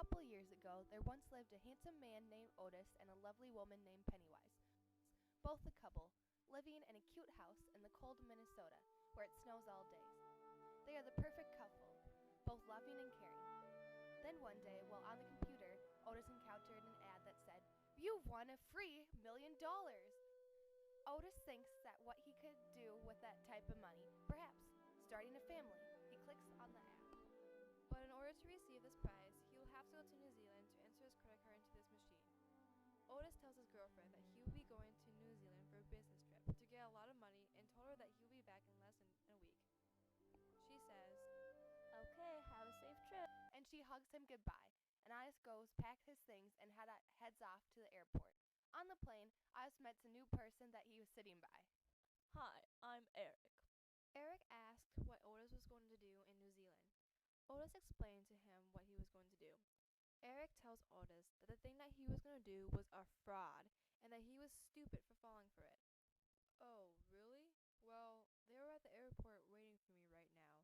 couple years ago, there once lived a handsome man named Otis and a lovely woman named Pennywise, both a couple, living in a cute house in the cold Minnesota, where it snows all days. They are the perfect couple, both loving and caring. Then one day, while on the computer, Otis encountered an ad that said, "You've won a free $1,000,000!" Otis thinks that what he could do with that type of money, perhaps starting a family. He clicks on the app. But in order to receive this prize, he will have to go to New Zealand to enter his credit card into this machine. Otis tells his girlfriend that he will be going to New Zealand for a business trip to get a lot of money and told her that he will be back in less than a week. She says, "Okay, have a safe trip." And she hugs him goodbye, and Otis goes pack his things and heads off to the airport. On the plane, Otis met a new person that he was sitting by. "Hi, I'm Eric." Eric asked what Otis was going to do in New Zealand. Otis explained to him what he was going to do. Eric tells Otis that the thing that he was going to do was a fraud and that he was stupid for falling for it. "Oh, really? Well, they're at the airport waiting for me right now.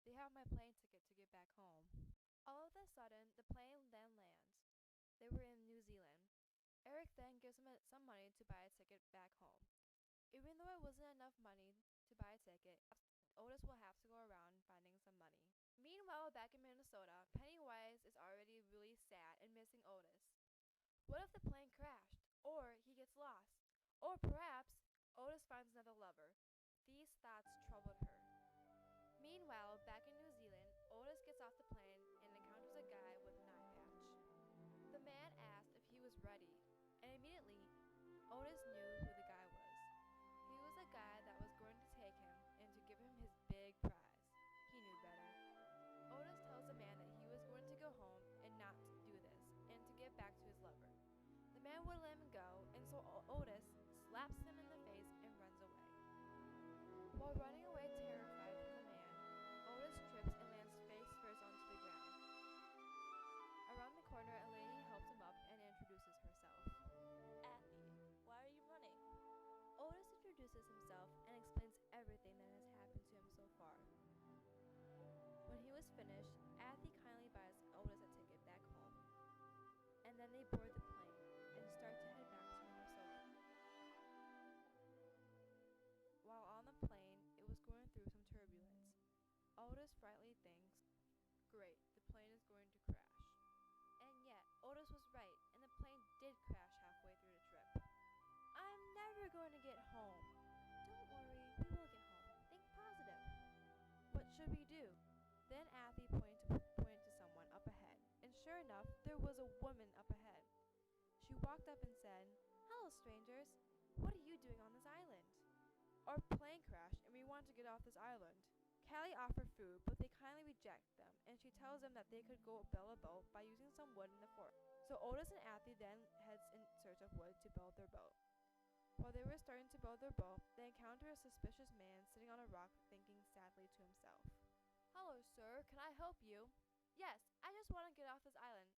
They have my plane ticket to get back home." All of a sudden, the plane then lands. They were in New Zealand. Eric then gives him some money to buy a ticket back home. Even though it wasn't enough money to buy a ticket, Otis will have to go around finding some money. Meanwhile, back in Minnesota, Pennywise is already really sad and missing Otis. What if the plane crashed? Or he gets lost? Or perhaps Otis finds another lover? These thoughts troubled her. Meanwhile, back in New Zealand, Otis gets off the plane and encounters a guy with an eye patch. The man asked if he was ready, and immediately, Otis knew who the guy was. He was a guy that was going to take him and to give him his big prize. He knew better. Otis tells the man that he was going to go home and not do this, and to get back to his lover. The man would let him go, and so Otis slaps him in the face and runs away. While running away terrified from the man, Otis trips and lands face first onto the ground. Around the corner, a lady helps him up and introduces herself. "Athy, why are you running?" Otis introduces himself and explains everything that has happened to him so far. When he was finished, Athy kindly buys Otis a ticket back home. And then they board the plane and start to head back to Minnesota. While on the plane, it was going through some turbulence. Otis rightly thinks, "Great, the plane is going to crash." And yet, Otis was right, and the plane did crash halfway through the trip. "I'm never going to get home." "Don't worry, we will get home. Think positive." "What should we do?" Then Athy pointed to someone up ahead, and sure enough, there was a woman up ahead. She walked up and said, "Hello, strangers. What are you doing on this island?" "Our plane crashed, and we want to get off this island." Callie offered food, but they kindly reject them, and she tells them that they could go build a boat by using some wood in the forest. So Otis and Athy then heads in search of wood to build their boat. While they were starting to build their boat, they encounter a suspicious man sitting on a rock thinking sadly to himself. "Hello, sir. Can I help you?" "Yes, I just want to get off this island.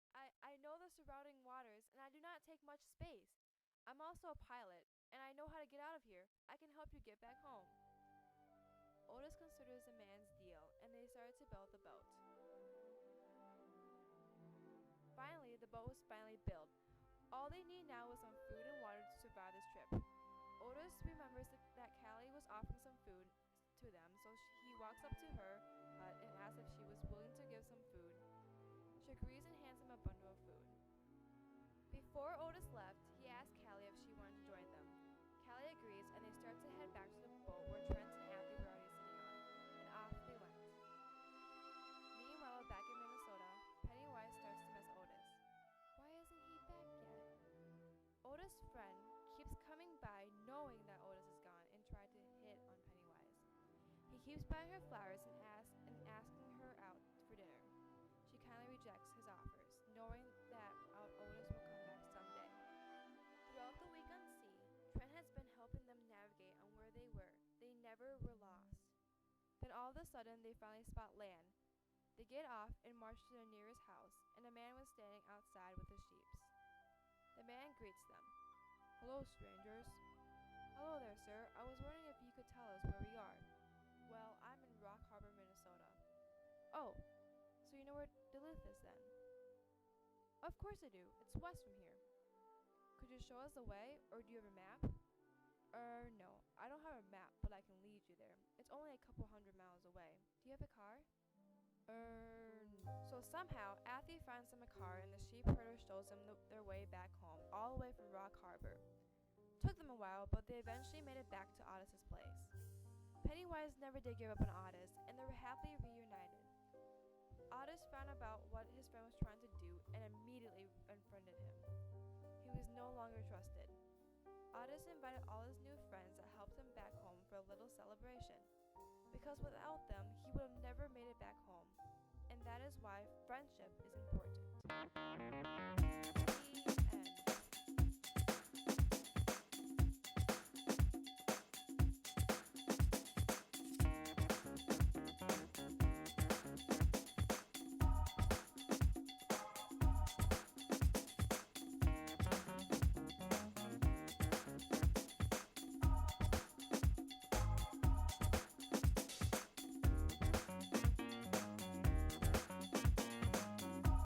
I know the surrounding waters, and I do not take much space. I'm also a pilot, and I know how to get out of here. I can help you get back home." Otis considers the man's deal, and they started to build the boat. Finally, the boat was built. All they need now was some food and water to survive this trip. Otis remembers that Callie was offering some food to them, so he walks up to her hut and asks if she was willing to give some food. She agrees and hands him a bundle of food. Before Otis left, he asked Callie if she wanted to join them. Callie agrees, and they start to head back to the boat where Trent and Athy were already sitting on, and off they went. Meanwhile, back in Minnesota, Pennywise starts to miss Otis. Why isn't he back yet? Otis' friend keeps coming by knowing that Otis is gone and tried to hit on Pennywise. He keeps buying her flowers and asking her out for dinner. She kindly rejects his offers, knowing that Otis will come back someday. Throughout the week on sea, Trent has been helping them navigate on where they were. They never were lost. Then all of a sudden, they finally spot land. They get off and march to the nearest house, and a man was standing outside with his sheep. The man greets them. "Hello, strangers." "Hello there, sir. I was wondering if you could tell us where we are." "Well, I'm in Rock Harbor, Minnesota." "Oh, so you know where Duluth is then?" Of course I do. It's west from here. Could you show us the way, or do you have a map? No. I don't have a map, but I can lead you there. It's only a couple 100 miles away. Do you have a car? No. So somehow, Athy finds them a car, and the sheep herder shows them their way back home, all the way from Rock Harbor. Took them a while, but they eventually made it back to Odyssey's place. Pennywise never did give up on Odyssey, and they were happily reunited. Odyssey found about what his friend was trying to do and immediately unfriended him. He was no longer trusted. Odyssey invited all his new friends that helped him back home for a little celebration, because without them, he would have never made it back home. And that is why friendship is important.